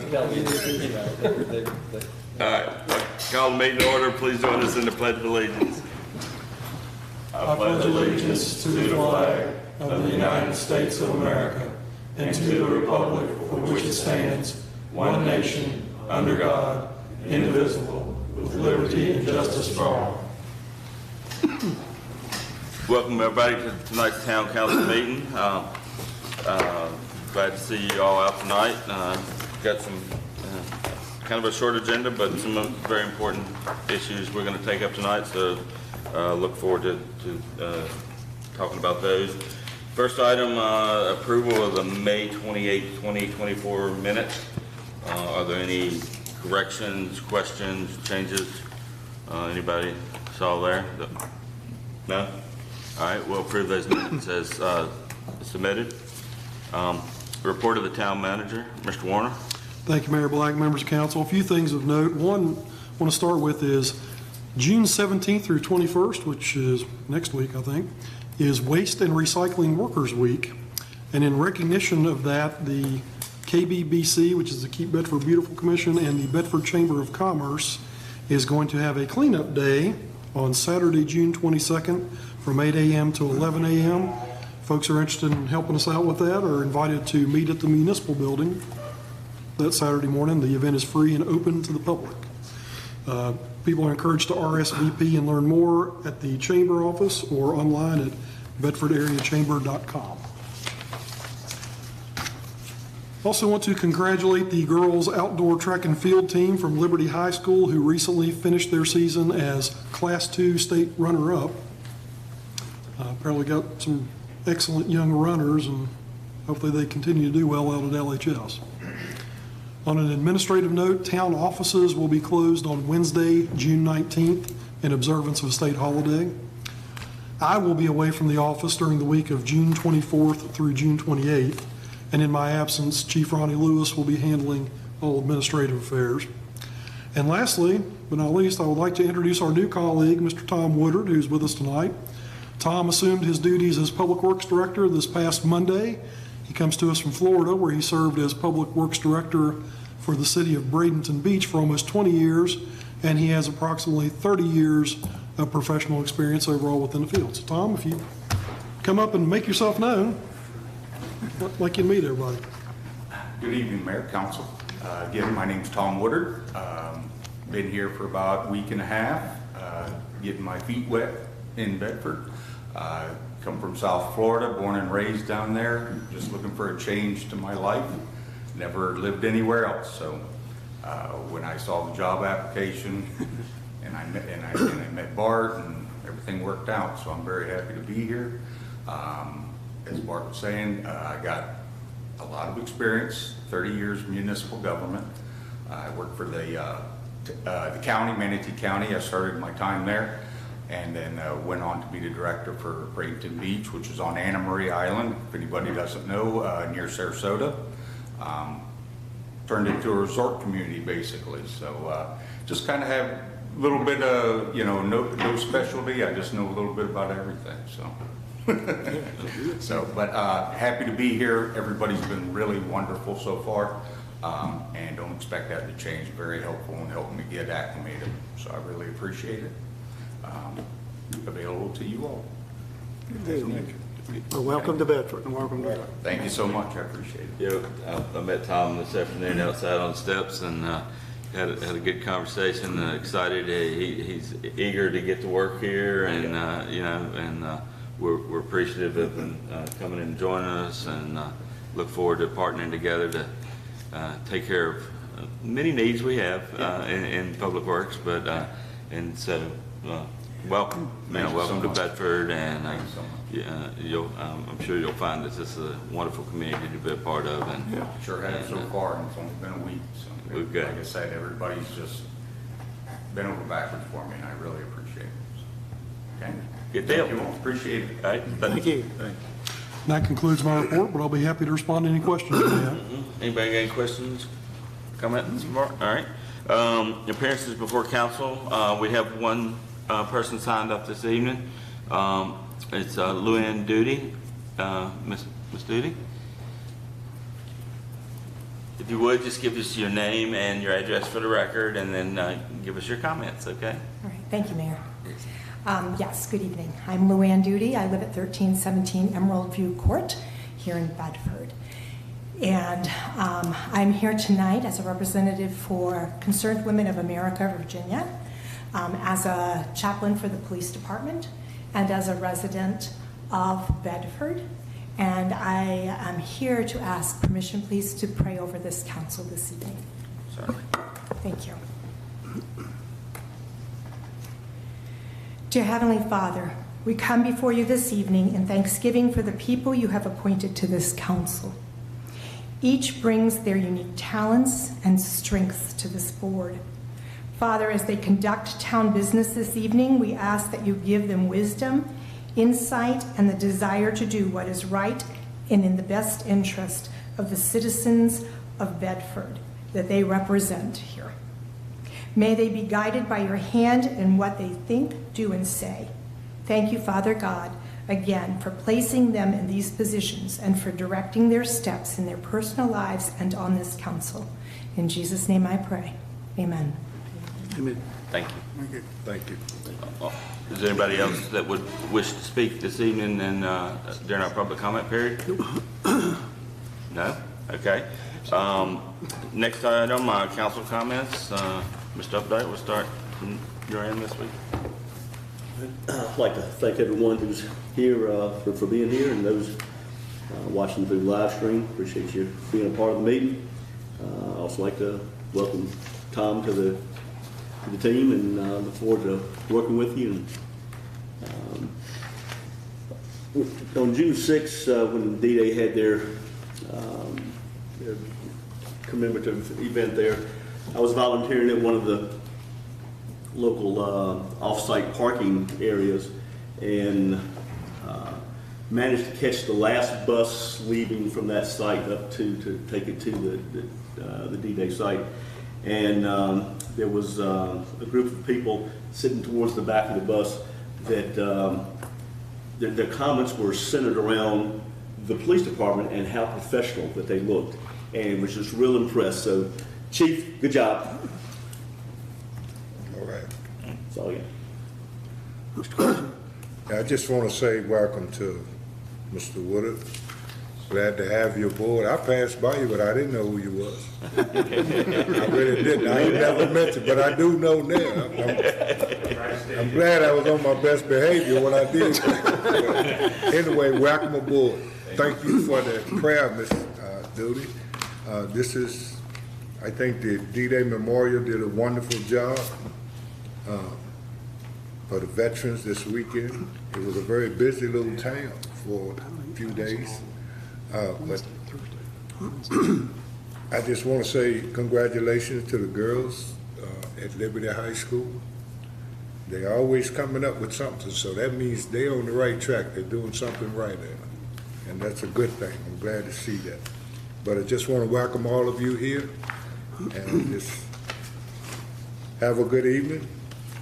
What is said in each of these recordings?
All right, call the meeting to order. Please join us in the Pledge of Allegiance. I pledge allegiance to the flag of the United States of America and to the republic for which it stands, one nation, under God, indivisible, with liberty and justice for all. Welcome everybody to tonight's town council meeting. Glad to see you all out tonight. Got some kind of a short agenda, but some very important issues we're going to take up tonight. So look forward to talking about those. First item, approval of the May 28, 2024 minutes. Are there any corrections, questions, changes? Anybody saw there? No? All right, we'll approve those minutes as submitted. Report of the town manager, Mr. Warner. Thank you, Mayor Black, members of council. A few things of note. One I want to start with is June 17th through 21st, which is next week, I think, is Waste and Recycling Workers Week. And in recognition of that, the KBBC, which is the Keep Bedford Beautiful Commission, and the Bedford Chamber of Commerce is going to have a cleanup day on Saturday, June 22nd from 8 a.m. to 11 a.m. Folks are interested in helping us out with that are invited to meet at the municipal building that Saturday morning. The event is free and open to the public. People are encouraged to RSVP and learn more at the chamber office or online at bedfordareachamber.com. Also want to congratulate the girls outdoor track and field team from Liberty High School who recently finished their season as Class 2 state runner-up. Apparently got some excellent young runners and hopefully they continue to do well out at LHS. On an administrative note, town offices will be closed on Wednesday, June 19th in observance of a state holiday. I will be away from the office during the week of June 24th through June 28th, and in my absence, Chief Ronnie Lewis will be handling all administrative affairs. And lastly, but not least, I would like to introduce our new colleague, Mr. Tom Woodard, who's with us tonight. Tom assumed his duties as Public Works Director this past Monday. He comes to us from Florida, where he served as Public Works Director for the city of Bradenton Beach for almost 20 years, and he has approximately 30 years of professional experience overall within the field. So Tom, if you come up and make yourself known, I'd like you to meet everybody. Good evening, Mayor, Council. Again, my name's Tom Woodard. Been here for about a week and a half, getting my feet wet in Bedford. Come from South Florida, born and raised down there, just looking for a change to my life. Never lived anywhere else. So when I saw the job application and I met Bart and everything worked out, so I'm very happy to be here. As Bart was saying, I got a lot of experience, 30 years in municipal government. I worked for the county, Manatee County. I started my time there. And then went on to be the director for Bradenton Beach, which is on Anna Marie Island, if anybody doesn't know, near Sarasota. Turned into a resort community, basically. So just kind of have a little bit of, no specialty. I just know a little bit about everything, so. But happy to be here. Everybody's been really wonderful so far. And don't expect that to change. Very helpful in helping me get acclimated. So I really appreciate it. Available to you all. Well, welcome to Bedford. And welcome to Bedford. Thank you so much. I appreciate it. Yeah, I met Tom this afternoon outside on the steps and had a good conversation. Excited, he's eager to get to work here, and we're appreciative of him coming and joining us, and look forward to partnering together to take care of many needs we have in Public Works, but and so. Welcome, welcome to Bedford, and I'm sure you'll find that this is a wonderful community to be a part of. And yeah, sure have so far, and it's only been a week. So we've got, like I said, everybody's just been over backwards for me, and I really appreciate it. Okay, good deal. Thank you all. Appreciate it. All right, Thank you. That concludes my report, but I'll be happy to respond to any questions you have. Anybody got any questions, comments? All right. Appearances before council. We have one person signed up this evening. It's Luann Duty. Miss Duty? If you would, just give us your name and your address for the record, and then give us your comments, okay? All right, thank you, Mayor. Yes, good evening. I'm Luann Duty. I live at 1317 Emerald View Court here in Bedford. And I'm here tonight as a representative for Concerned Women of America, Virginia, as a chaplain for the police department, and as a resident of Bedford. And I am here to ask permission, please, to pray over this council this evening. Certainly. Thank you. Dear Heavenly Father, we come before you this evening in thanksgiving for the people you have appointed to this council. Each brings their unique talents and strengths to this board. Father, as they conduct town business this evening, we ask that you give them wisdom, insight, and the desire to do what is right and in the best interest of the citizens of Bedford that they represent here. May they be guided by your hand in what they think, do, and say. Thank you, Father God, again, for placing them in these positions and for directing their steps in their personal lives and on this council. In Jesus' name I pray. Amen. Amen. Thank you. Thank you. Is there anybody else that would wish to speak this evening and during our public comment period? No? Okay. Next item, council comments. Mr. Updike, we'll start from your end this week. I'd like to thank everyone who's here for being here, and those watching through the live stream. Appreciate you being a part of the meeting. I'd also like to welcome Tom to the team, and look forward to working with you. And, on June 6th, when D-Day had their commemorative event there, I was volunteering at one of the local off-site parking areas, and managed to catch the last bus leaving from that site up to take it to the D-Day site. And there was a group of people sitting towards the back of the bus that their comments were centered around the police department and how professional that they looked, and was just real impressed. So, Chief, good job. All right. That's all I got. I just want to say welcome to Mr. Woodard. Glad to have you aboard. I passed by you, but I didn't know who you was. I really didn't. I ain't never met you, but I do know now. I'm glad I was on my best behavior when I did. Anyway, welcome aboard. Thank you for the prayer, Ms. Duty. This is, I think the D-Day Memorial did a wonderful job for the veterans this weekend. It was a very busy little town for a few days. But I just want to say congratulations to the girls at Liberty High School. They're always coming up with something, so that means they're on the right track. They're doing something right there, and that's a good thing. I'm glad to see that. But I just want to welcome all of you here, and just have a good evening.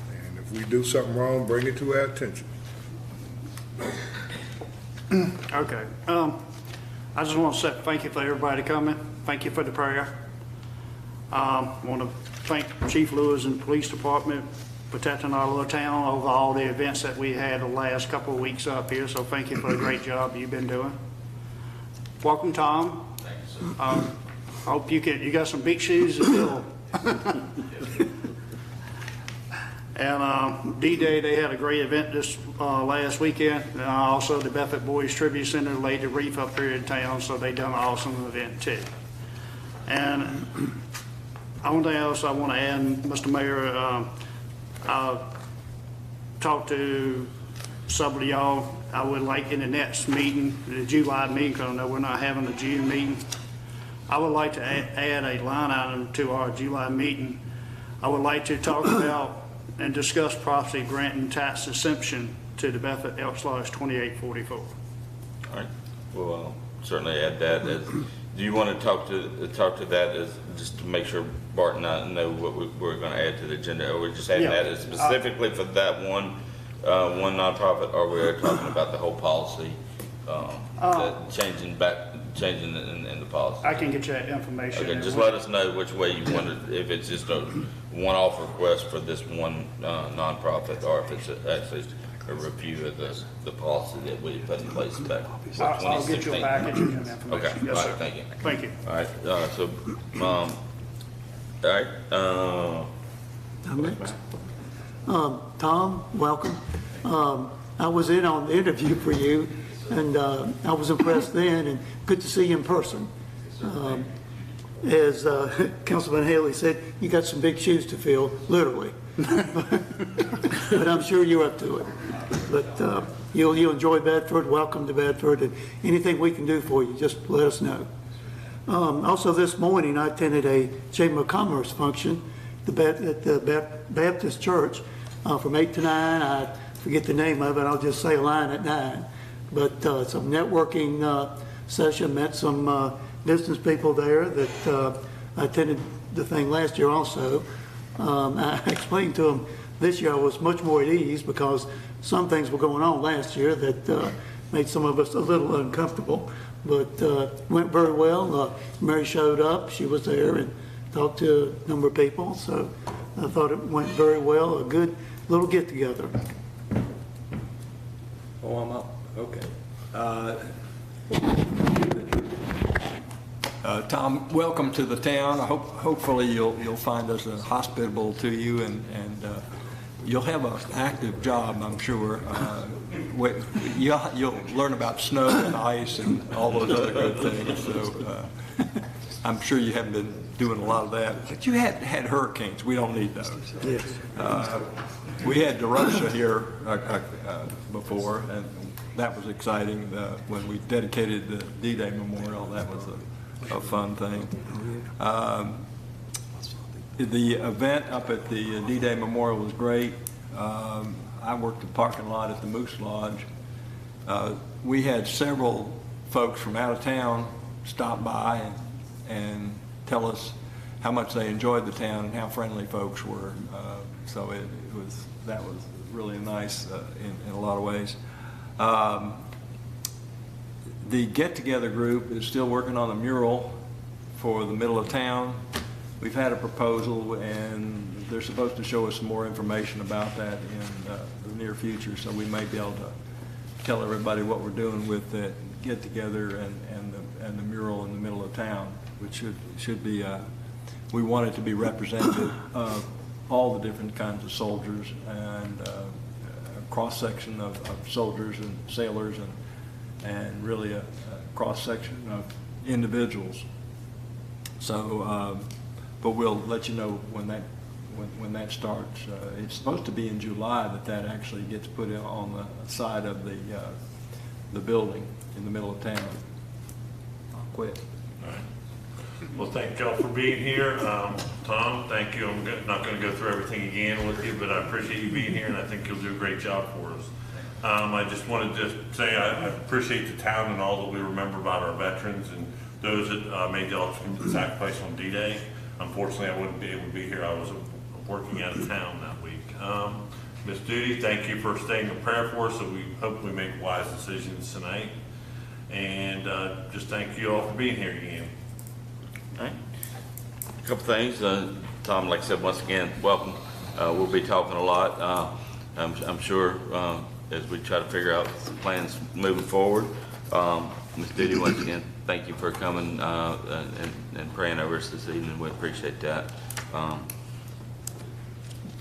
And if we do something wrong, bring it to our attention. Okay. I just want to say thank you for everybody coming. Thank you for the prayer. I want to thank Chief Lewis and the police department protecting our little town over all the events that we had the last couple of weeks up here. So thank you for the great job you've been doing. Welcome, Tom. Thank you, sir. I hope you got some big shoes to fill. And D-Day, they had a great event this last weekend. Also, the Bedford Boys Tribute Center laid the wreath up here in town, so they done an awesome event too. And one thing else I want to add, Mr. Mayor, I talked to some of y'all. I would like in the next meeting, the July meeting, because I know we're not having a June meeting, I would like to add a line item to our July meeting. I would like to talk about and discuss property grant and tax exemption to the Bedford Elks Lodge 2844. All right, we'll certainly add that. Do you want to talk to that as just to make sure Bart and I know what we're going to add to the agenda, or we're just adding that as specifically for that one nonprofit, or we're talking about the whole policy, that changing back changing in the policy? I can get you that information. Okay, just let us know which way you want it, if it's just a one-off request for this one nonprofit, or if it's actually a review of the policy that we put in place back in 2016. I'll get you a package and information. Okay, Yes, all sir. right, thank you. Thank you. All right, all right, I'm next. Tom, welcome. I was in on the interview for you, and I was impressed then, and good to see you in person. As Councilman Haley said, you got some big shoes to fill, literally. But I'm sure you're up to it. But you'll enjoy Bedford, welcome to Bedford, and anything we can do for you, just let us know. Also this morning, I attended a Chamber of Commerce function at the Baptist Church from 8 to 9. I forget the name of it, I'll just say a line at 9. But it's a networking session, met some business people there that I attended the thing last year also. I explained to them this year I was much more at ease because some things were going on last year that made some of us a little uncomfortable. But went very well. Mary showed up, she was there and talked to a number of people. So I thought it went very well, a good little get together. Oh, I'm up, okay. Tom, welcome to the town. Hopefully you'll find us hospitable to you, and you'll have an active job, I'm sure. You'll learn about snow and ice and all those other good things. So I'm sure you haven't been doing a lot of that. But you had hurricanes. We don't need those. Yes. We had DeRosa here before, and that was exciting. When we dedicated the D-Day Memorial, that was a fun thing. The event up at the D-Day Memorial was great. I worked the parking lot at the Moose Lodge. We had several folks from out of town stop by and tell us how much they enjoyed the town and how friendly folks were. So that was really nice in a lot of ways. The get-together group is still working on a mural for the middle of town. We've had a proposal, and they're supposed to show us some more information about that in the near future, so we may be able to tell everybody what we're doing with the get-together and the mural in the middle of town, which should be, we want it to be representative of all the different kinds of soldiers and a cross-section of soldiers and sailors and really a cross-section of individuals. So, but we'll let you know when that starts. It's supposed to be in July that actually gets put in on the side of the building in the middle of town. I'll quit. All right. Well, thank y'all for being here. Tom, thank you. I'm not going to go through everything again with you, but I appreciate you being here, and I think you'll do a great job for us. I just wanted to say I appreciate the town and all that we remember about our veterans and those that made the ultimate sacrifice on D-Day. Unfortunately, I wouldn't be able to be here. I was working out of town that week. Ms. Duty, thank you for staying in prayer for us, so we hope we make wise decisions tonight. And just thank you all for being here again. all right. A couple things. Tom, like I said, once again, welcome. We'll be talking a lot, I'm sure, as we try to figure out some plans moving forward. Ms. Duty, once again, thank you for coming and praying over us this evening. We appreciate that.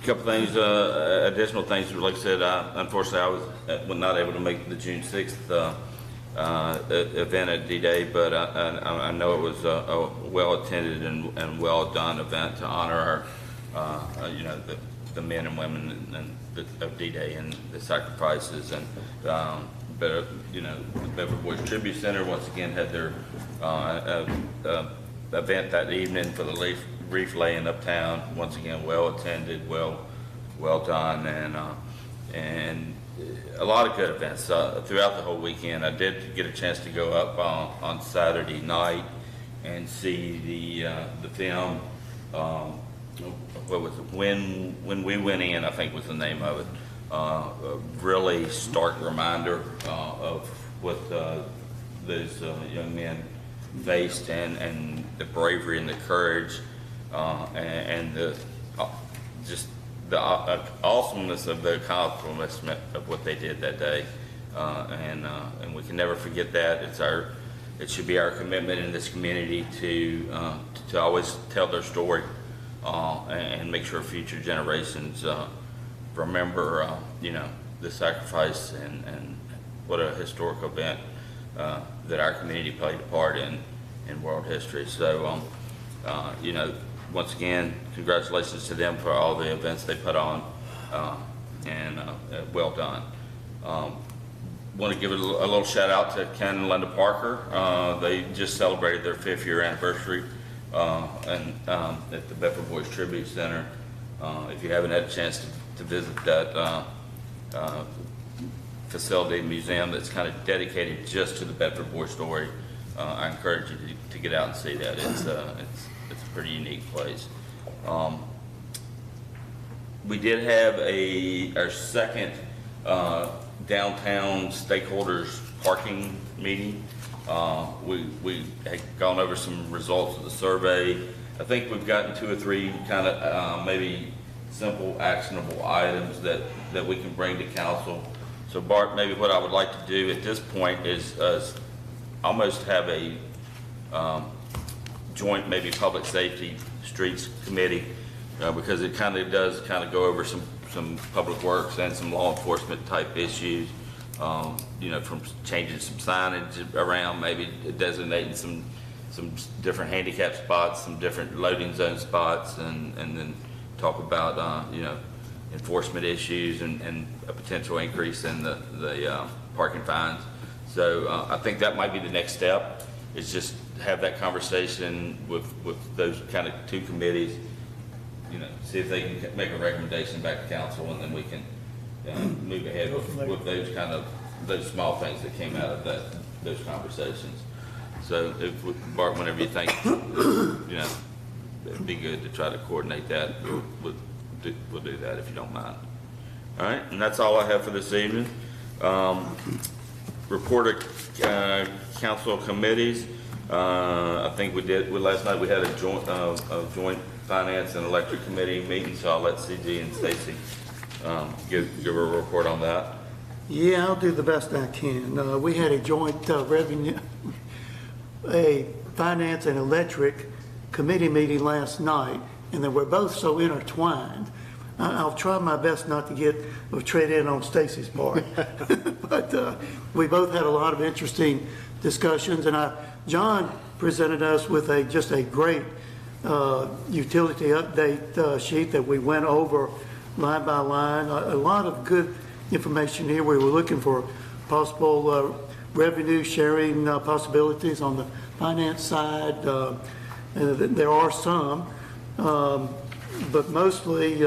Couple things, additional things. Like I said, unfortunately, I was not able to make the June 6th event at D-Day, but I know it was a well-attended and well-done event to honor our, the men and women of D-Day and the sacrifices. And the Bedford Boys Tribute Center once again had their event that evening for the wreath laying uptown. Once again, well attended, well done, and a lot of good events throughout the whole weekend. I did get a chance to go up on Saturday night and see the film. What was it? When We Went In, I think was the name of it. A really stark reminder of what those young men faced, and the bravery and the courage, and the just the awesomeness of the accomplishment of what they did that day, and we can never forget that. It should be our commitment in this community to always tell their story, and make sure future generations remember, the sacrifice and what a historic event that our community played a part in world history. So, once again, congratulations to them for all the events they put on, and well done. Want to give a little shout out to Ken and Linda Parker. They just celebrated their 5th year anniversary at the Bedford Boys Tribute Center. If you haven't had a chance to visit that facility, museum that's kind of dedicated just to the Bedford Boys story, I encourage you to get out and see that. It's a pretty unique place. We did have our second downtown stakeholders parking meeting. We had gone over some results of the survey. I think we've gotten 2 or 3 kind of maybe simple actionable items that we can bring to council. So Bart, maybe what I would like to do at this point is almost have a joint maybe public safety streets committee, because it kind of does go over some public works and some law enforcement type issues, from changing some signage around, maybe designating some different handicap spots, some different loading zone spots, and then talk about, enforcement issues and a potential increase in the parking fines. So I think that might be the next step, is just have that conversation with those kind of 2 committees, see if they can make a recommendation back to council, and then we can move ahead with those small things that came out of those conversations. So Bart, whenever you think, it'd be good to try to coordinate that, we'll do that if you don't mind. All right, and that's all I have for this evening. Report of council committees. I think last night we had a joint finance and electric committee meeting, so I'll let CG and Stacy give a report on that. Yeah, I'll do the best I can. We had a joint a finance and electric committee meeting last night, and they were both so intertwined. I'll try my best not to tread in on Stacy's part. But we both had a lot of interesting discussions, and John presented us with just a great utility update sheet that we went over line by line. A lot of good information here. We were looking for possible revenue sharing possibilities on the finance side. There are some, but mostly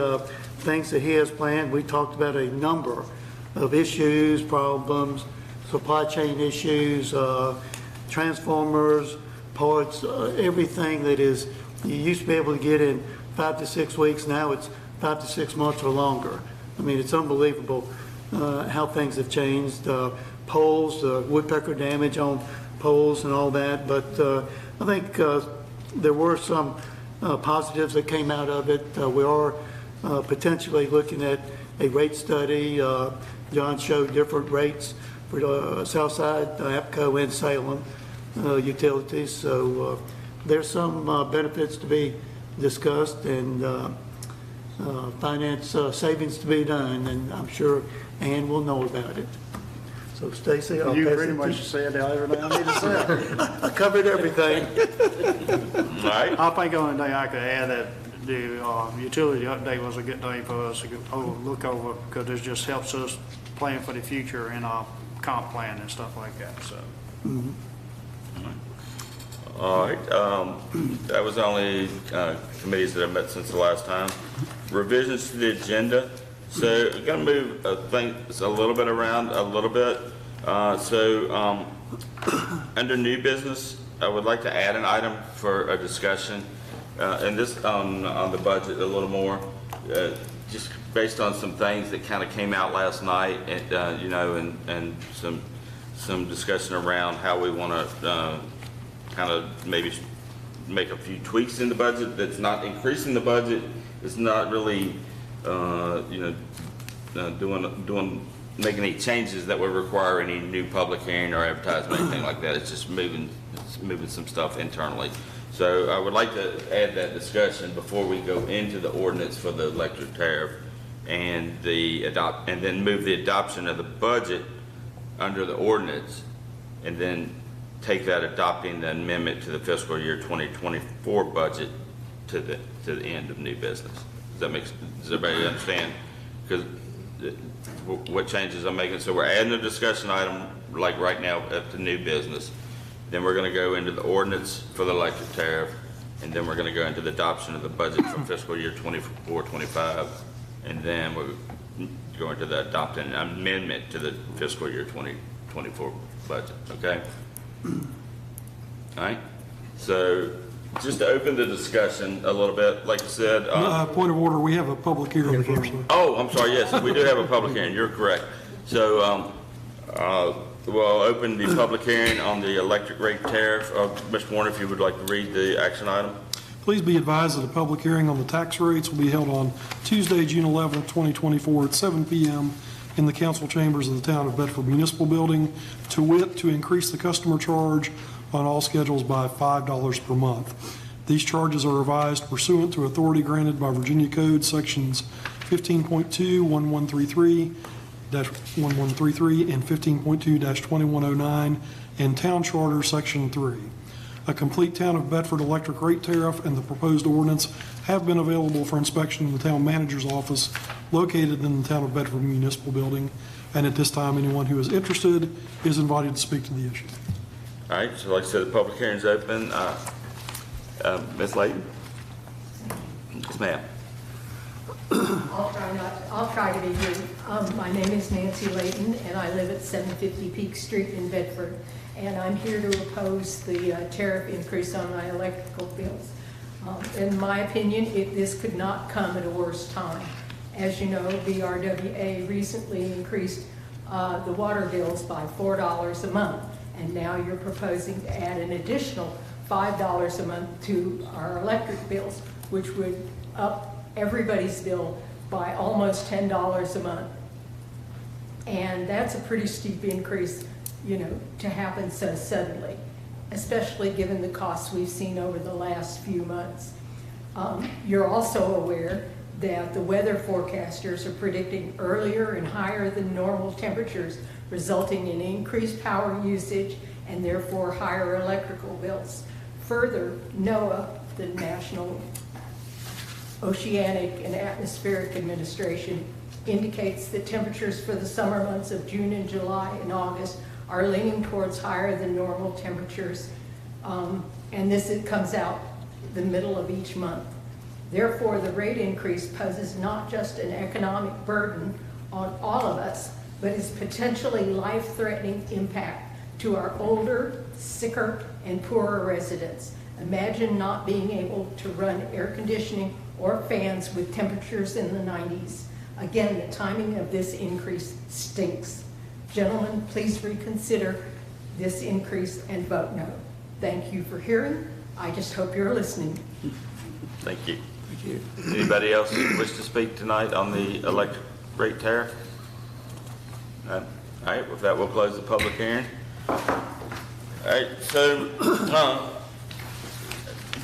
things that he has planned. We talked about a number of issues, problems, supply chain issues, transformers, parts, everything that is, you used to be able to get in 5 to 6 weeks. Now it's 5 to 6 months or longer. I mean, it's unbelievable how things have changed. Poles, woodpecker damage on poles and all that. But I think there were some positives that came out of it. We are potentially looking at a rate study. John showed different rates for Southside, APCO, and Salem utilities. So there's some benefits to be discussed, and finance savings to be done, and I'm sure Ann will know about it. So Stacy, I'll You pass pretty it much to said everything I need to say. I covered everything. All right. I think the only thing I could add, that the utility update was a good thing for us to look over, because it just helps us plan for the future in our comp plan and stuff like that, so. All right, that was the only committees that I've met since the last time. Revisions to the agenda. So we're gonna move things a little bit around a little bit. Under new business, I would like to add an item for a discussion, and this on the budget a little more, just based on some things that kind of came out last night, and and some discussion around how we want to kind of maybe make a few tweaks in the budget that's not increasing the budget. It's not really, making any changes that would require any new public hearing or advertisement, anything like that. It's just moving some stuff internally. So I would like to add that discussion before we go into the ordinance for the electric tariff and then move the adoption of the budget under the ordinance, and then take that adopting the amendment to the fiscal year 2024 budget to the end of new business. Does everybody understand? Because what changes I'm making? So we're adding a discussion item like right now at the new business. Then we're going to go into the ordinance for the electric tariff, and then we're going to go into the adoption of the budget for fiscal year 24-25, and then we're going to the adopting an amendment to the fiscal year 2024 budget. Okay. All right. So just to open the discussion a little bit, like I said. Point of order, we have a public hearing first. Oh, I'm sorry. Yes, we do have a public hearing. You're correct. So we'll open the public hearing on the electric rate tariff. Mr. Warner, if you would like to read the action item. Please be advised that a public hearing on the tax rates will be held on Tuesday, June 11, 2024 at 7 p.m. in the council chambers of the Town of Bedford Municipal Building, to wit, to increase the customer charge on all schedules by $5 per month. These charges are revised pursuant to authority granted by Virginia Code Sections 15.2, 1133, 1133 and 15.2-2109 and Town Charter Section 3. A complete Town of Bedford electric rate tariff and the proposed ordinance have been available for inspection in the Town Manager's office located in the Town of Bedford Municipal Building, and at this time anyone who is interested is invited to speak to the issue. All right, so like I said, the public hearing is open. Ms. Layton? Yes, ma'am. I'll try to be brief. My name is Nancy Layton, and I live at 750 Peak Street in Bedford. And I'm here to oppose the tariff increase on my electrical bills. In my opinion, this could not come at a worse time. As you know, BRWA recently increased the water bills by $4 a month, and now you're proposing to add an additional $5 a month to our electric bills, which would up everybody's bill by almost $10 a month. And that's a pretty steep increase, you know, to happen so suddenly, especially given the costs we've seen over the last few months. You're also aware that the weather forecasters are predicting earlier and higher than normal temperatures, resulting in increased power usage and therefore higher electrical bills. Further, NOAA, the National Oceanic and Atmospheric Administration, indicates that temperatures for the summer months of June and July and August are leaning towards higher than normal temperatures, and it comes out the middle of each month. Therefore, the rate increase poses not just an economic burden on all of us, but is potentially life-threatening impact to our older, sicker, and poorer residents. Imagine not being able to run air conditioning or fans with temperatures in the 90s. Again, the timing of this increase stinks. Gentlemen, please reconsider this increase and vote no. Thank you for hearing. I just hope you're listening. Thank you. Thank you. Anybody else wish to speak tonight on the electric rate tariff? No? All right, with that, we'll close the public hearing. All right, so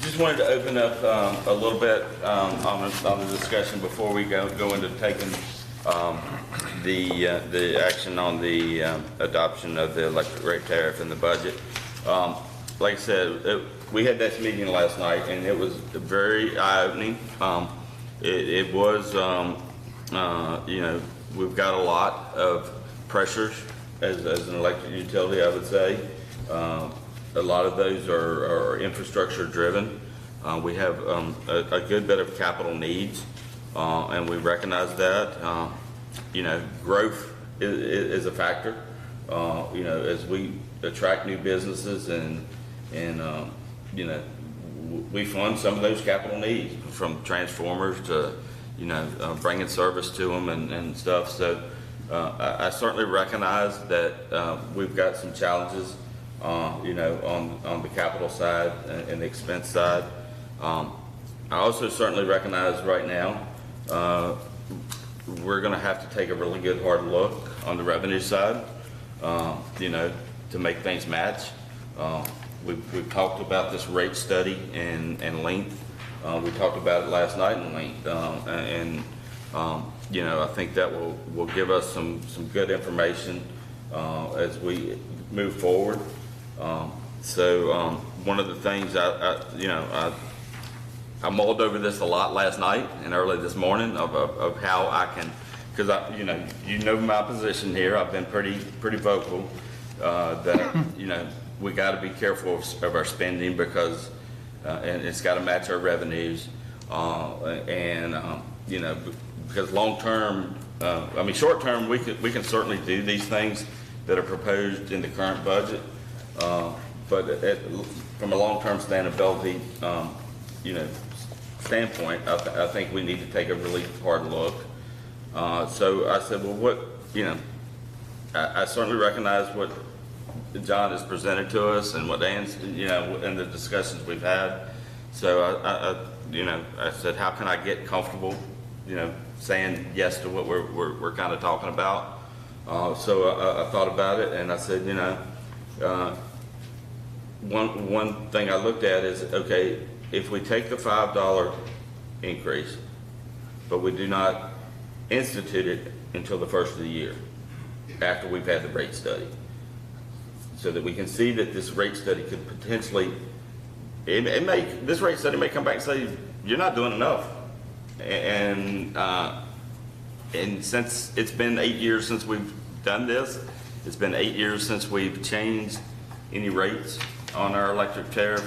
just wanted to open up a little bit on the discussion before we go into taking the action on the adoption of the electric rate tariff and the budget. Like I said, we had that meeting last night, and it was very eye-opening. It was, you know, we've got a lot of pressures as an electric utility, I would say. A lot of those are infrastructure driven. We have a good bit of capital needs, and we recognize that. You know, growth is a factor. You know, as we attract new businesses and you know, we fund some of those capital needs, from transformers to, you know, bringing service to them and stuff. So I certainly recognize that we've got some challenges you know, on the capital side and the expense side. I also certainly recognize right now, we're gonna have to take a really good hard look on the revenue side, you know, to make things match. We've talked about this rate study and length. We talked about it last night in length, you know, I think that will give us some good information as we move forward. One of the things I mulled over this a lot last night and early this morning of how I can, because you know my position here. I've been pretty vocal that you know we got to be careful of our spending because and it's got to match our revenues you know, because long term, I mean short term, we can certainly do these things that are proposed in the current budget, but from a long term sustainability, you know, standpoint, I think we need to take a really hard look. So I said, well, what, you know, I certainly recognize what John has presented to us and what Ann's, you know, and the discussions we've had. So you know, I said, how can I get comfortable, you know, saying yes to what we're kind of talking about? So I thought about it and I said, you know, one thing I looked at is, okay, if we take the $5 increase, but we do not institute it until the first of the year, after we've had the rate study, so that we can see that this rate study could potentially, this rate study may come back and say, you're not doing enough. And since it's been 8 years since we've done this, it's been 8 years since we've changed any rates on our electric tariff.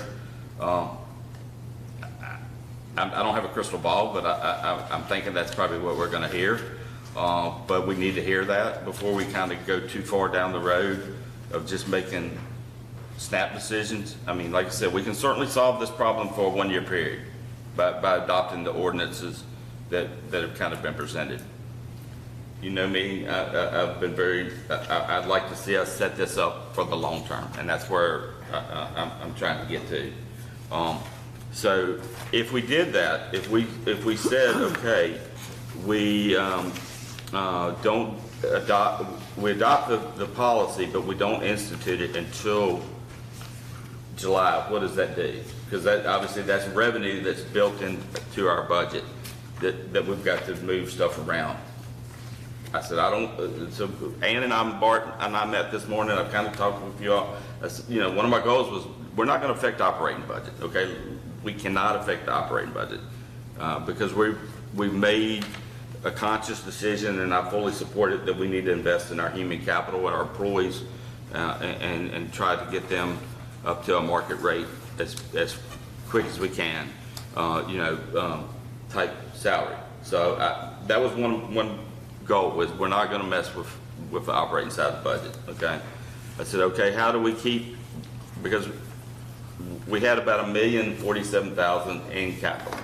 I don't have a crystal ball, but I'm thinking that's probably what we're going to hear. But we need to hear that before we kind of go too far down the road of just making snap decisions. I mean, like I said, we can certainly solve this problem for a 1 year period by adopting the ordinances that have kind of been presented. You know me, I've been I'd like to see us set this up for the long term, and that's where I'm trying to get to. So if we did that, if we said, okay, we adopt the policy, but we don't institute it until July, what does that do? Because that obviously that's revenue that's built into our budget that we've got to move stuff around. I said, so Ann and Bart and I met this morning. I've kind of talked with you all. You know, one of my goals was we're not going to affect the operating budget, okay? We cannot affect the operating budget because we've made a conscious decision, and I fully support it, that we need to invest in our human capital and our employees and try to get them up to a market rate as quick as we can, you know, type salary. So that was one goal, was we're not going to mess with the operating side of the budget, okay? I said, okay, how do we keep, because we had about $1,047,000 in capital.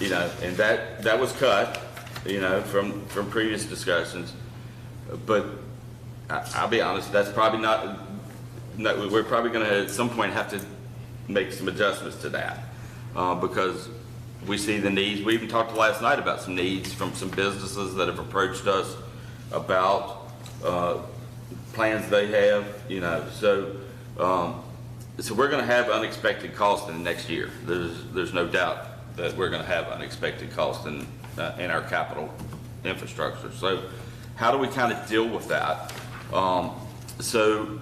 You know, and that was cut, you know, from previous discussions. But I'll be honest, that's probably not, we're probably going to at some point have to make some adjustments to that because we see the needs. We even talked last night about some needs from some businesses that have approached us about plans they have, you know. So we're going to have unexpected costs in the next year. There's no doubt that we're going to have unexpected costs in our capital infrastructure. So how do we kind of deal with that? So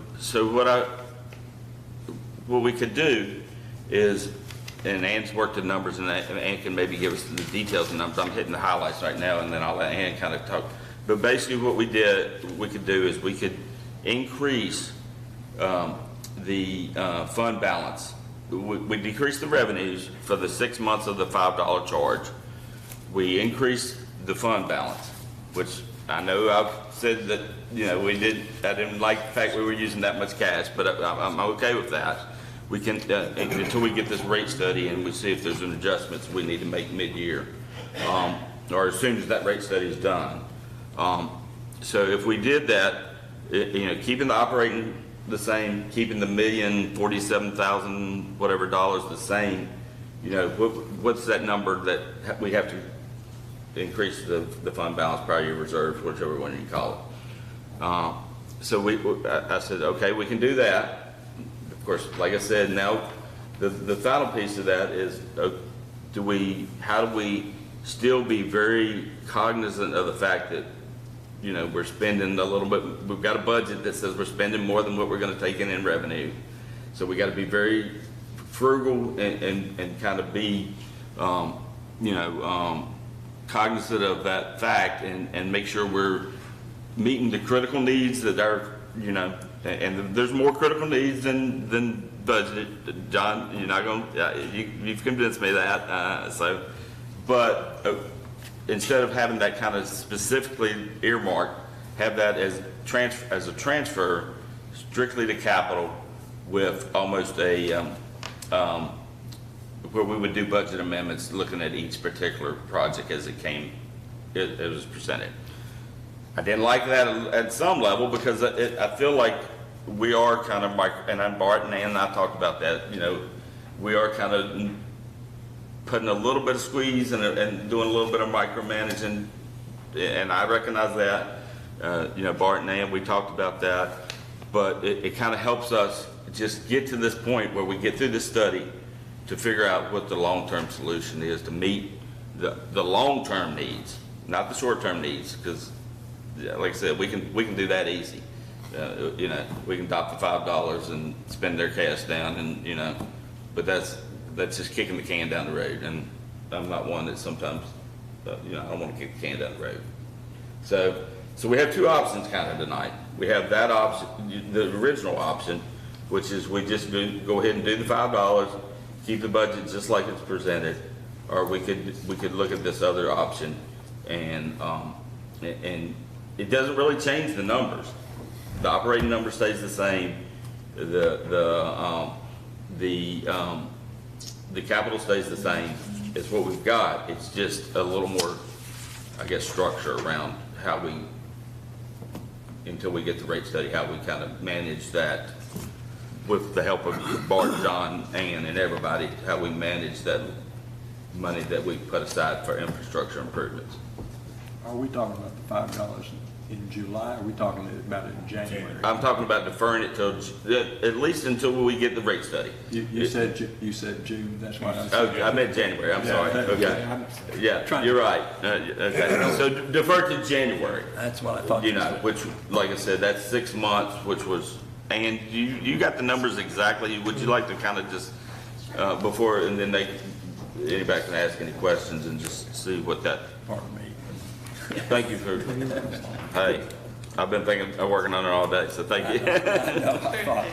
what we could do is, and Ann's worked the numbers, and Ann can maybe give us the details of the numbers. I'm hitting the highlights right now, and then I'll let Ann kind of talk. But basically what we could do is we could increase the fund balance. We decrease the revenues for the 6 months of the $5 charge. We increase the fund balance, which I know I've said that, you know, I didn't like the fact we were using that much cash, but I'm okay with that. We can, until we get this rate study and we see if there's an adjustments we need to make mid-year, or as soon as that rate study is done. So if we did that, you know, keeping the operating the same, keeping the $1,047,000 whatever dollars the same, you know, what's that number that we have to increase the fund balance prior year reserves, whichever one you call it. So I said, okay, we can do that. Of course, like I said, now the final piece of that is, how do we still be very cognizant of the fact that, you know, we're spending a little bit, we've got a budget that says we're spending more than what we're gonna take in revenue. So we gotta be very frugal and kind of be, cognizant of that fact and make sure we're meeting the critical needs that are, you know, and there's more critical needs than budgeted. John, you're not gonna, you've convinced me of that, but instead of having that kind of specifically earmarked, have that as a transfer strictly to capital with almost a, where we would do budget amendments looking at each particular project as it was presented. I didn't like that at some level because I feel like we are kind of, and Bart and Ann and I talked about that, you know, we are kind of putting a little bit of squeeze and doing a little bit of micromanaging, and I recognize that. You know, Bart and Ann, we talked about that, but it kind of helps us just get to this point where we get through this study to figure out what the long-term solution is to meet the long-term needs, not the short-term needs, because like I said, we can do that easy. You know, we can adopt the $5 and spend their cash down, and you know, but that's just kicking the can down the road, and I'm not one that sometimes, you know, I don't want to kick the can down the road. So we have two options kind of tonight. We have that option, the original option, which is we just go ahead and do the $5, keep the budget just like it's presented, or we could look at this other option, and it doesn't really change the numbers. The operating number stays the same. The capital stays the same. It's what we've got. It's just a little more, I guess, structure around how we, until we get the rate study, how we kind of manage that with the help of Bart, John, Ann, and everybody, how we manage that money that we put aside for infrastructure improvements. Are we talking about the $5 in July? Or are we talking about it in January? I'm talking about deferring it till, at least until we get the rate study. You said June, that's why I said. Oh, I meant January, I'm sorry. Okay. Yeah, Trying to- you're right. Okay. So defer to January, That's what I thought you you know, said. which, like I said, that's 6 months, which was, and you got the numbers exactly. Would you like to kind of just, before, and then anybody can ask any questions and just see what that. Pardon me. Thank you for, hey, I've been working on it all day, so thank you. I thought.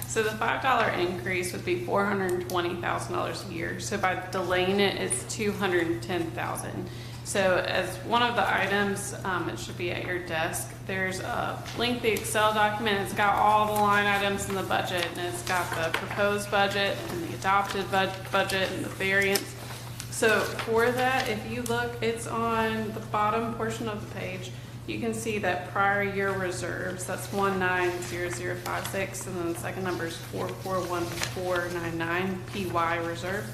So the $5 increase would be $420,000 a year. So by delaying it, it's $210,000. So as one of the items, it should be at your desk, there's a lengthy Excel document. It's got all the line items in the budget, and it's got the proposed budget and the adopted budget and the variance. So for that, if you look, it's on the bottom portion of the page. You can see that prior year reserves, that's 190056, and then the second number is 441499 PY reserve.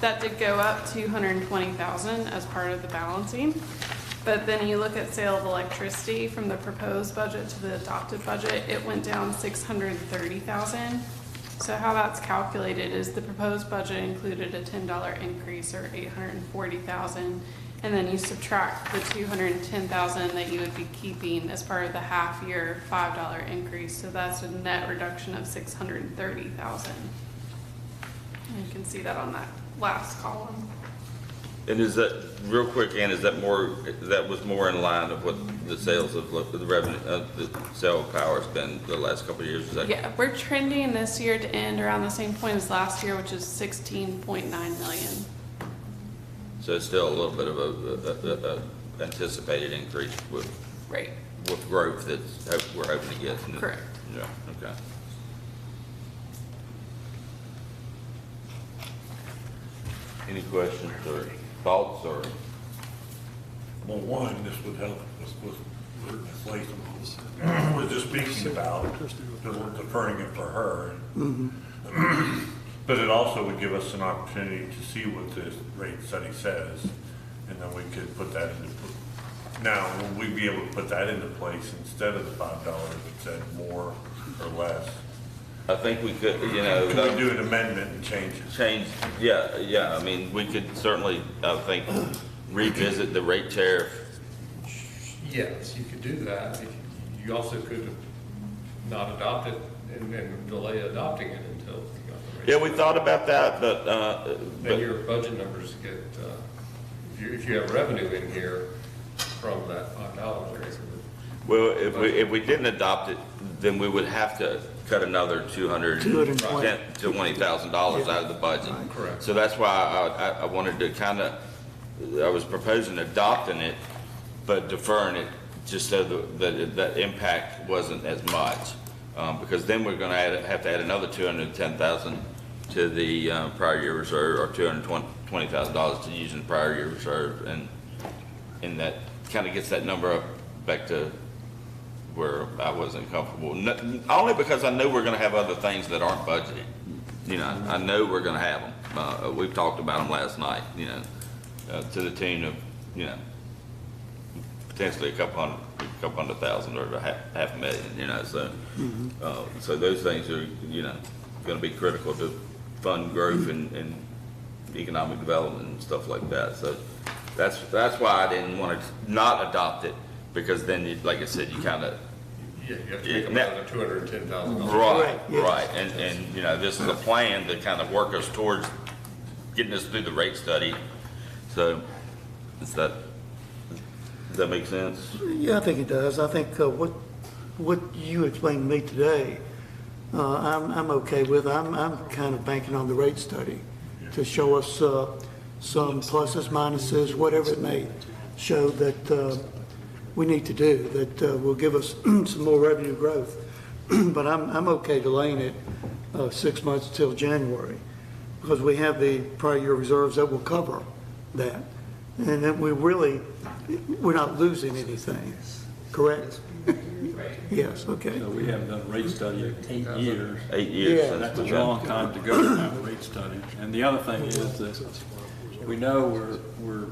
That did go up $220,000 as part of the balancing. But then you look at sale of electricity from the proposed budget to the adopted budget, it went down $630,000. So how that's calculated is the proposed budget included a $10 increase or $840,000, and then you subtract the $210,000 that you would be keeping as part of the half-year $5 increase. So that's a net reduction of $630,000. And you can see that on that last column. And is that, real quick, Ann, that was more in line of what the sales of the revenue, the sale of power has been the last couple of years? Is that? Yeah, we're trending this year to end around the same point as last year, which is 16.9 million. So it's still a little bit of a anticipated increase with growth that we're hoping to get. Correct. Yeah, okay. Any questions or thoughts or? Well, one, this would help us with we're just speaking about deferring it for her. But it also would give us an opportunity to see what this rate study says, and then we could put that into, now, will we be able to put that into place instead of the $5, if it said more or less? I think we could, you know. Can we do an amendment and change it? Change, yeah, I mean, we could certainly, I think, revisit the rate tariff. Yes, you could do that. You also could not adopt it and delay adopting it until you got the rate. Yeah, we thought about that, but, Then your budget numbers get, if you have revenue in here from that $5. well, if we didn't adopt it, then we would have to cut another $220,000 out of the budget. Correct. So that's why I wanted to kind of, I was proposing adopting it, but deferring it, just so that impact wasn't as much. Because then we're gonna have to add another $210,000 to the prior year reserve, or $220,000 to use in the prior year reserve, and that kind of gets that number up back to where I wasn't comfortable. Only because I know we're gonna have other things that aren't budgeted. You know, I know we're gonna have them. We've talked about them last night, you know, to the tune of, you know, potentially a couple hundred thousand or half a million, you know, so. So those things are, you know, gonna be critical to fund growth and economic development and stuff like that. So that's why I didn't want to not adopt it, because then, like I said, you kind of. Yeah, you have to make another $210,000. Right, and, you know, this is a plan to kind of work us towards getting us through the rate study. So, does that make sense? Yeah, I think it does. I think what you explained to me today, I'm okay with. I'm kind of banking on the rate study to show us some pluses, minuses, whatever it may show that we need to do, that will give us some more revenue growth. But I'm okay delaying it 6 months till January, because we have the prior year reserves that will cover that. And then we're not losing anything, correct? Yes, okay. So we haven't done a rate study in 8 years. 8 years. Yeah. since That's a we long got- time to go without a rate study. And the other thing is that we know we're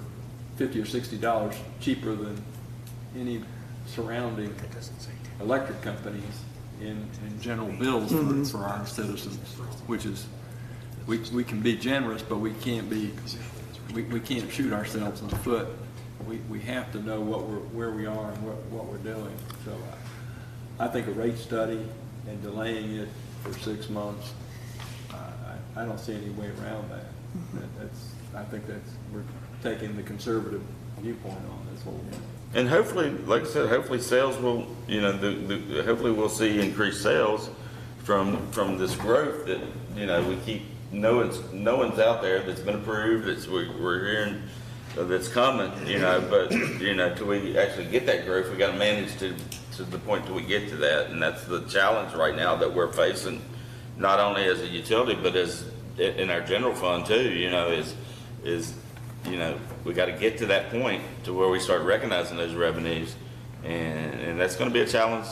$50 or $60 cheaper than any surrounding electric companies in general bills for our citizens, which is, we can be generous, but we can't shoot ourselves in the foot. We have to know where we are and what we're doing. So I think a rate study and delaying it for 6 months, I don't see any way around that. I think we're taking the conservative viewpoint on this whole thing. And hopefully, like I said, hopefully sales will, you know, hopefully we'll see increased sales from this growth that, you know, we keep knowing's out there that's been approved, we're hearing that's coming, you know, but, you know, till we actually get that growth, we gotta manage to the point till we get to that, and that's the challenge right now that we're facing, not only as a utility, but as in our general fund too, you know, is, you know, we got to get to that point to where we start recognizing those revenues, and that's going to be a challenge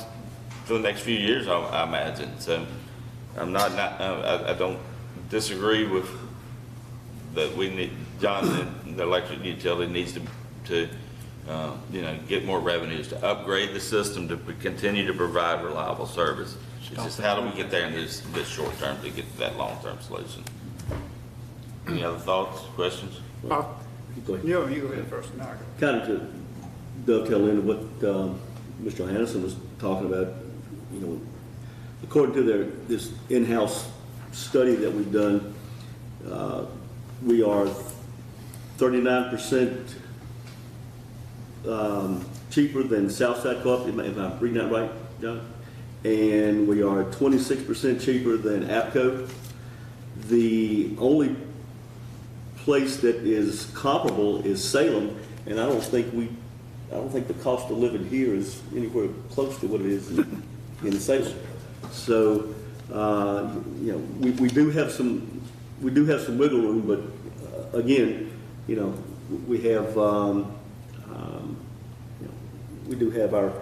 for the next few years, I imagine. So I'm I don't disagree with that. We need, John, the electric utility needs to you know, get more revenues to upgrade the system to continue to provide reliable service. It's just how do we get there in this short term to get to that long term solution? Any other thoughts, questions? Go ahead. You go ahead first. No, I go. Kind of to dovetail into what Mr. Hannison was talking about, you know, according to this in-house study that we've done, we are 39% cheaper than Southside Co-op, if I'm reading that right, John? And we are 26% cheaper than APCO. The only place that is comparable is Salem, and I don't think the cost of living here is anywhere close to what it is in Salem. So, you know, we do have some wiggle room, but again, you know, we have you know, we do have our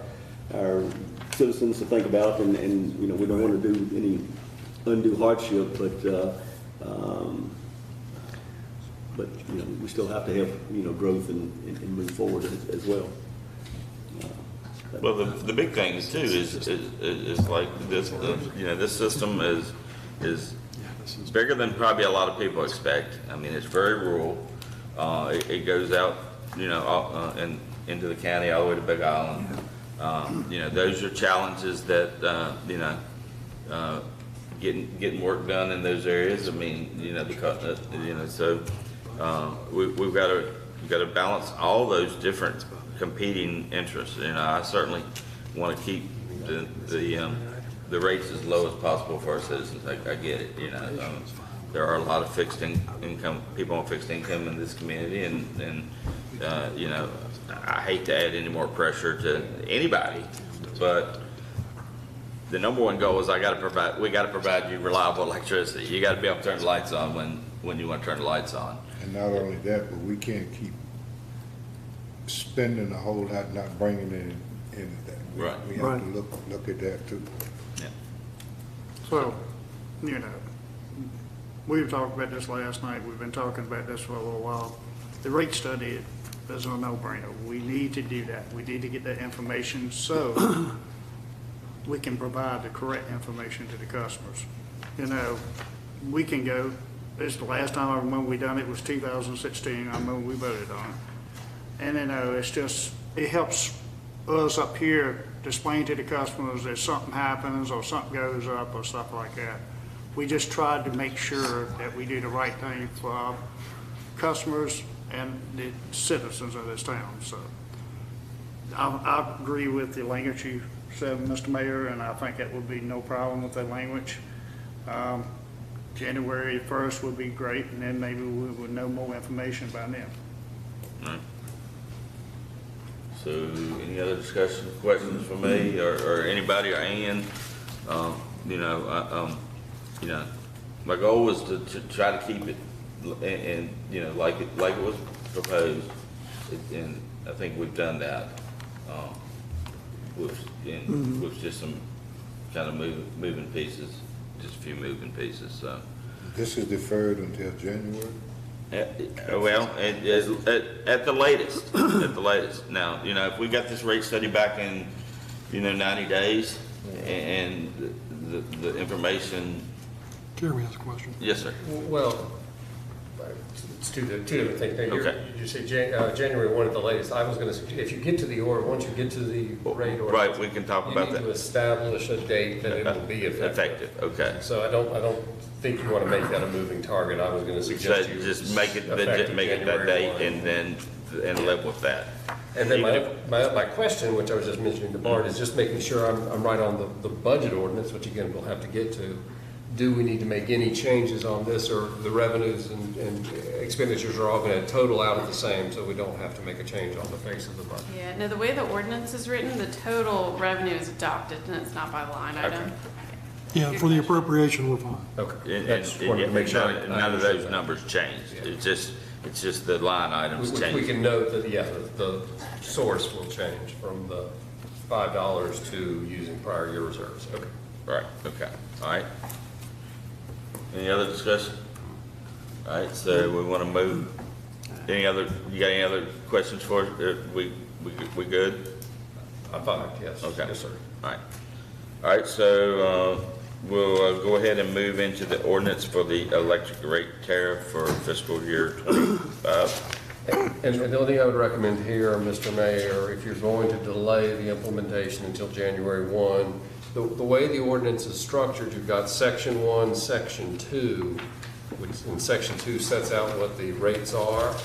citizens to think about, and, you know, we don't want to do any undue hardship, but, you know, we still have to have, you know, growth and move forward as well. Well, the big thing too is like this, you know, this system is bigger than probably a lot of people expect. I mean, it's very rural. It goes out, you know, and into the county all the way to Big Island. You know, those are challenges that, you know, getting work done in those areas. I mean, you know, because, you know, so, we've got to balance all those different competing interests. You know, I certainly want to keep the rates as low as possible for our citizens. I get it, you know. There are a lot of fixed income people on fixed income in this community, and you know, I hate to add any more pressure to anybody, but the number one goal is we got to provide you reliable electricity. You got to be able to turn the lights on when you want to turn the lights on. And not only that, but we can't keep spending a whole lot, not bringing in anything. Right. We have to look at that too. Yeah. So, you know, we've talked about this last night. We've been talking about this for a little while. The rate study is a no-brainer. We need to do that. We need to get that information so we can provide the correct information to the customers. You know, we can go, this is the last time I remember we done it was 2016. I remember we voted on it. And, you know, it's just, it helps us up here to explain to the customers that something happens or something goes up or stuff like that. We just tried to make sure that we do the right thing for our customers and the citizens of this town. So I agree with the language you said, Mr. Mayor, and I think that would be no problem with that language. January 1st would be great, and then maybe we would know more information by then. All right. So, any other discussion, questions for me or anybody or Ann? You know, my goal was to try to keep it, and you know, like it was proposed, and I think we've done that. With just some kind of moving pieces, just a few moving pieces. So This is deferred until January? Well, at the latest, at the latest. Now, you know, if we got this rate study back in, you know, 90 days, and the information. Jeremy has a question. Yes, sir. Well, it's two different things. Now, Okay. You say January 1 at the latest. I was going to suggest, if you get to the order, once you get to the rate order. Right, we can talk about You need that. to establish a date that it will be effective. Okay. So I don't think you want to make that a moving target. I was going to So suggest you. just make it effective that January date 1. and live with that. And then Even my question, which I was just mentioning to Bart, is just making sure I'm right on the budget ordinance, which again, we'll have to get to. Do we need to make any changes on this, or the revenues and expenditures are all going to total out at the same, so we don't have to make a change on the face of the budget? Yeah, no, the way the ordinance is written, the total revenue is adopted and it's not by line item. Yeah, for the appropriation, we're fine. Okay. And Just wanted to make sure I none of those understood that. numbers changed. It's just the line items We changed. can note that, yeah, the source will change from the $5 to using prior year reserves. Okay. Right, okay, all right. Any other discussion? All right, so we want to move, you got any other questions for us? We good? I'm fine, yes. Okay. Yes, sir. All right. All right, so we'll go ahead and move into the ordinance for the electric rate tariff for fiscal year 25. And the only thing I would recommend here, Mr. Mayor, if you're going to delay the implementation until January 1, the way the ordinance is structured, you've got Section 1, Section 2, which in Section 2 sets out what the rates are.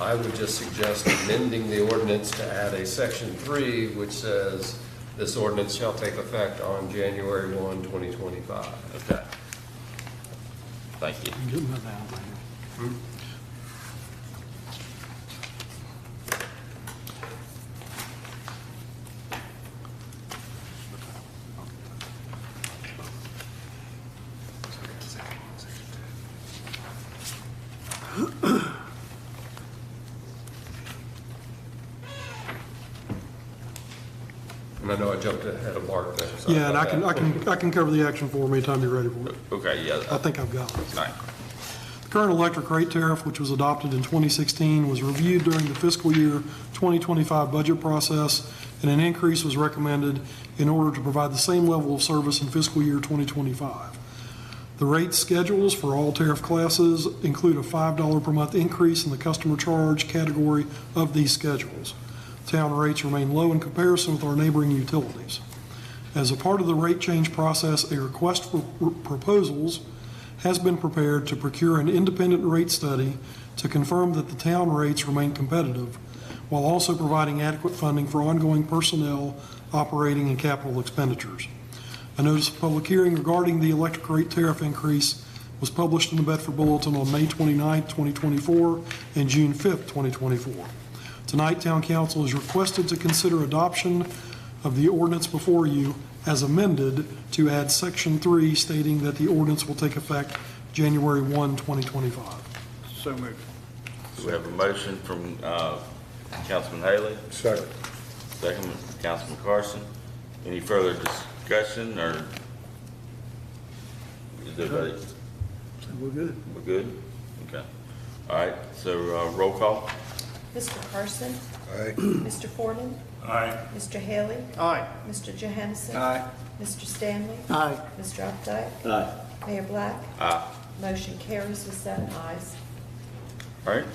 I would just suggest amending the ordinance to add a Section 3, which says this ordinance shall take effect on January 1, 2025. Okay. Thank you. I'm getting that down. And I know I jumped ahead of Mark there. Sorry Yeah, and about that. I can cover the action form anytime you're ready for it. Okay, yeah. I think I've got it. All right. The current electric rate tariff, which was adopted in 2016, was reviewed during the fiscal year 2025 budget process, and an increase was recommended in order to provide the same level of service in fiscal year 2025. The rate schedules for all tariff classes include a $5 per month increase in the customer charge category of these schedules. Town rates remain low in comparison with our neighboring utilities. As a part of the rate change process, a request for proposals has been prepared to procure an independent rate study to confirm that the town rates remain competitive, while also providing adequate funding for ongoing personnel, operating, and capital expenditures. A notice of public hearing regarding the electric rate tariff increase was published in the Bedford Bulletin on May 29, 2024, and June 5, 2024. Tonight, Town Council is requested to consider adoption of the ordinance before you as amended to add Section 3 stating that the ordinance will take effect January 1, 2025. So moved. We have a motion from Councilman Haley, Second. second from Councilman Carson. Any further discussion, or is everybody, We're good. we're good? Okay. All right, so roll call. Mr. Carson? Aye. Mr. Foreman? Aye. Mr. Haley? Aye. Mr. Johansson? Aye. Mr. Stanley? Aye. Mr. Updike? Aye. Mayor Black? Aye. Motion carries with 7 ayes. All right,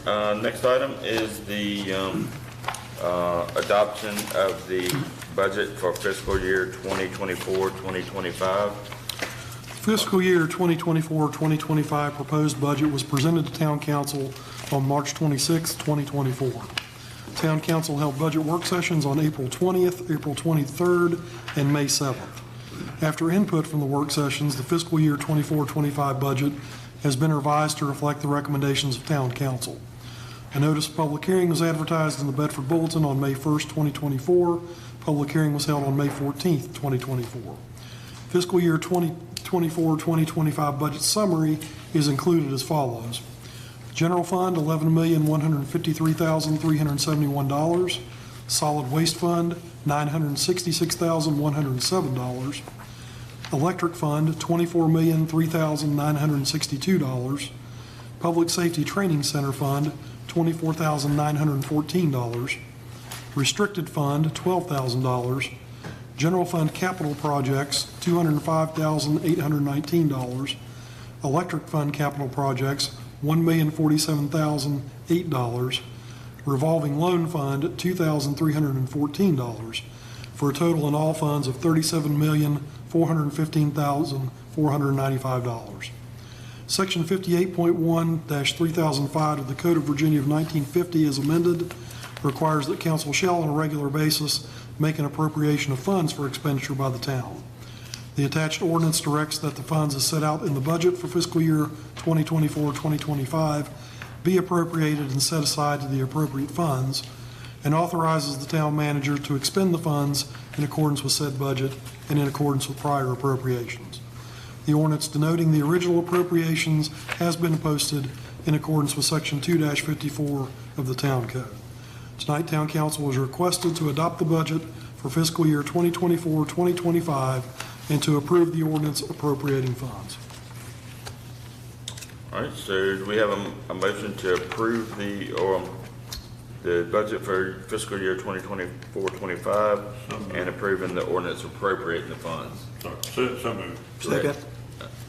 next item is the adoption of the budget for fiscal year 2024-2025. Fiscal year 2024-2025 proposed budget was presented to Town Council on March 26, 2024. Town Council held budget work sessions on April 20th, April 23rd, and May 7th. After input from the work sessions, the fiscal year 24-25 budget has been revised to reflect the recommendations of Town Council. A notice of public hearing was advertised in the Bedford Bulletin on May 1st, 2024. Public hearing was held on May 14th, 2024. Fiscal year 2024-2025 budget summary is included as follows. General Fund, $11,153,371. Solid Waste Fund, $966,107. Electric Fund, $24,003,962. Public Safety Training Center Fund, $24,914. Restricted Fund, $12,000. General Fund Capital Projects, $205,819. Electric Fund Capital Projects, $1,047,008. Revolving Loan Fund, $2,314, for a total in all funds of $37,415,495. Section 58.1-3005 of the Code of Virginia of 1950 as amended requires that council shall on a regular basis make an appropriation of funds for expenditure by the town. The attached ordinance directs that the funds as set out in the budget for fiscal year 2024-2025 be appropriated and set aside to the appropriate funds, and authorizes the town manager to expend the funds in accordance with said budget and in accordance with prior appropriations. The ordinance denoting the original appropriations has been posted in accordance with Section 2-54 of the Town Code. Tonight, Town Council is requested to adopt the budget for fiscal year 2024-2025 and to approve the ordinance appropriating funds. All right, so do we have a motion to approve the budget for fiscal year 2024-25 and approving the ordinance appropriating the funds? So moved. Second.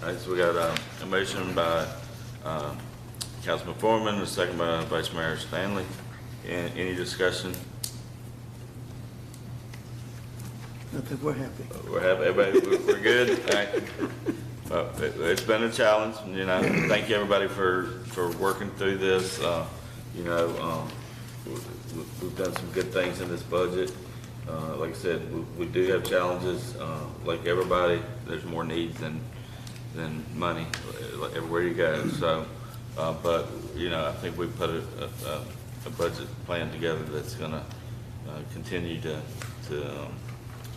All right, so we got a motion by Councilman Foreman, a second by Vice Mayor Stanley. Any discussion? I think we're happy. We're happy, everybody, we're good? All right. Well, it's been a challenge, you know. Thank you, everybody, for working through this. You know, we've done some good things in this budget. Like I said, we do have challenges. Like everybody, there's more needs than money everywhere you go. So, but you know, I think we put a budget plan together that's going to continue to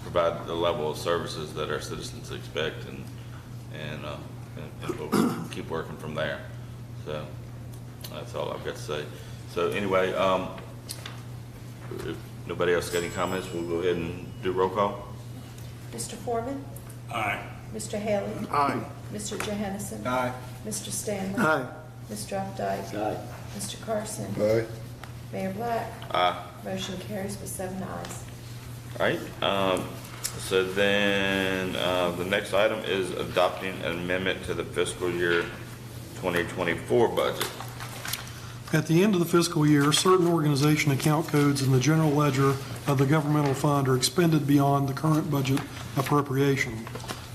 provide the level of services that our citizens expect, and we'll keep working from there. So that's all I've got to say. So anyway, Nobody else got any comments? We'll go ahead and do roll call. Mr. Foreman, Aye. Mr. Haley, Aye. Mr. Johansson, Aye. Mr. Stanley, Aye. Mr. Updike, Aye. Mr. Carson, Aye. Mayor Black. Aye. Motion carries with 7 ayes. All right, so then, the next item is adopting an amendment to the fiscal year 2024 budget. At the end of the fiscal year, certain organization account codes in the general ledger of the governmental fund are expended beyond the current budget appropriation,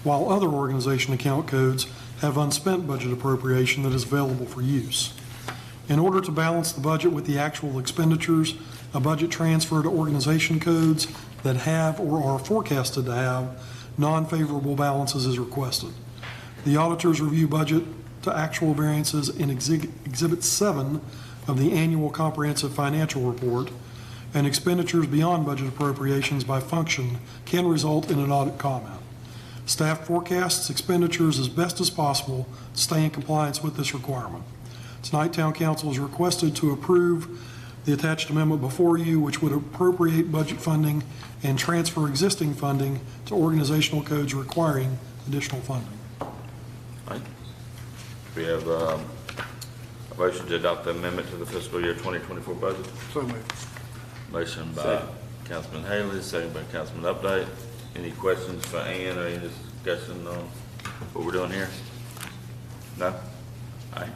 while other organization account codes have unspent budget appropriation that is available for use. In order to balance the budget with the actual expenditures, a budget transfer to organization codes that have or are forecasted to have non-favorable balances is requested. The auditors review budget to actual variances in Exhibit 7 of the Annual Comprehensive Financial Report, and expenditures beyond budget appropriations by function can result in an audit comment. Staff forecasts expenditures as best as possible to stay in compliance with this requirement. Tonight, Town Council is requested to approve the attached amendment before you, which would appropriate budget funding and transfer existing funding to organizational codes requiring additional funding. All right. We have a motion to adopt the amendment to the fiscal year 2024 budget. So moved. Motion by Councilman Haley, second by Councilman Updike. Any questions for Ann or any discussion on what we're doing here? No? All right.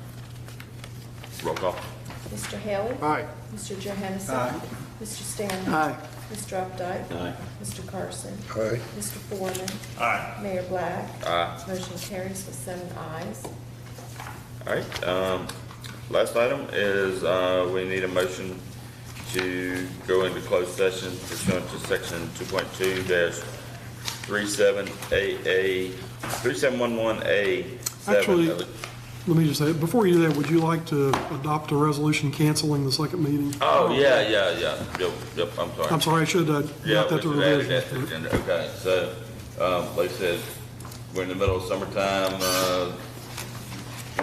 Roll call. Mr. Haley. Aye. Mr. Johansson. Aye. Mr. Stanley. Aye. Mr. Updike. Aye. Mr. Carson. Aye. Mr. Foreman. Aye. Mayor Black. Aye. Motion carries with 7 ayes. All right, last item is, we need a motion to go into closed session pursuant to section 3711A. Actually, let me just say, before you do that, would you like to adopt a resolution canceling the second meeting? Oh, yeah, yep, I'm sorry. I'm sorry, I should have Yeah, got we that to should have added revision. that to the agenda. Okay, so, like I said, we're in the middle of summertime,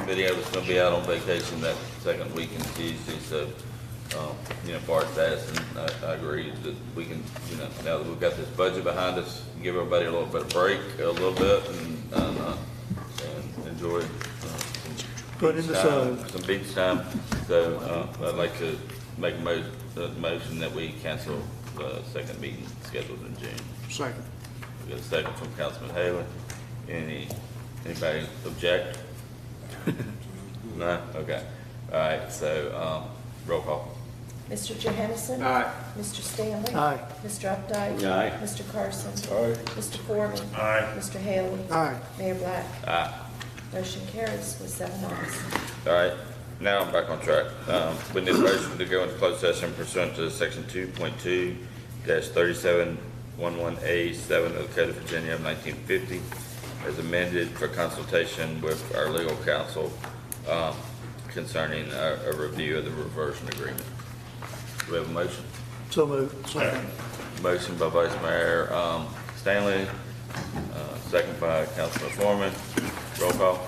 video is gonna be out on vacation that second week in Tuesday, so, as far as that, and I agree that we can, now that we've got this budget behind us, give everybody a little bit of break, a little bit, and enjoy, Put in the sun. some beach time. So, I'd like to make a motion that we cancel the second meeting scheduled in June. Second. We got a second from Councilman Haley. Anybody object? No? Okay. All right, so, roll call. Mr. Johansson. Aye. Mr. Stanley. Aye. Mr. Updike. Aye. Mr. Carson. Aye. Mr. Foreman. Aye. Mr. Haley. Aye. Mayor Black. Aye. Motion carries with 7 ayes. All right, now I'm back on track. We need a motion to go into closed session pursuant to section 2.2-3711A7 of the Code of Virginia of 1950, as amended for consultation with our legal counsel concerning a review of the reversion agreement. Do we have a motion? So moved. Second. Motion by Vice Mayor Stanley, second by Councilman Foreman. Roll call.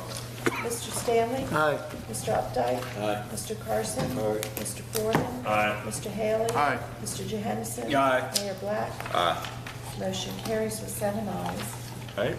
Mr. Stanley. Aye. Mr. Updike. Aye. Mr. Carson. Mr. Foreman. Aye. Mr. Haley. Aye. Mr. Johansson. Aye. Mayor Black. Aye. Motion carries with 7 ayes. All right.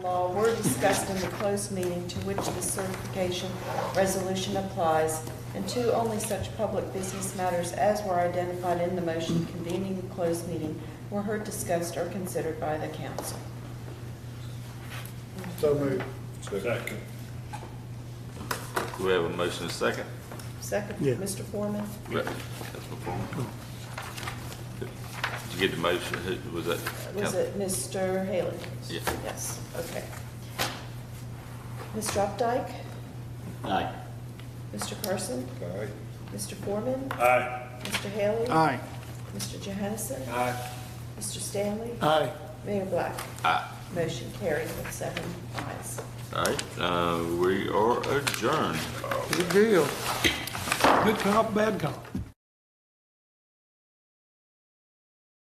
law were discussed in the closed meeting to which the certification resolution applies, and two, only such public business matters as were identified in the motion convening the closed meeting were heard, discussed, or considered by the council. So moved. Second. Do we have a motion and a second? Second, Yeah. Mr. Foreman? Right. That's before. Did you get the motion? Who was that? Was it Mr. Haley? Yeah. Yes, okay. Mr. Updike? Aye. Mr. Carson? Aye. Mr. Foreman? Aye. Mr. Haley? Aye. Mr. Johansson? Aye. Mr. Stanley? Aye. Mayor Black? Aye. Motion carried with 7 ayes. All right, we are adjourned. Good deal. Good cop, bad cop.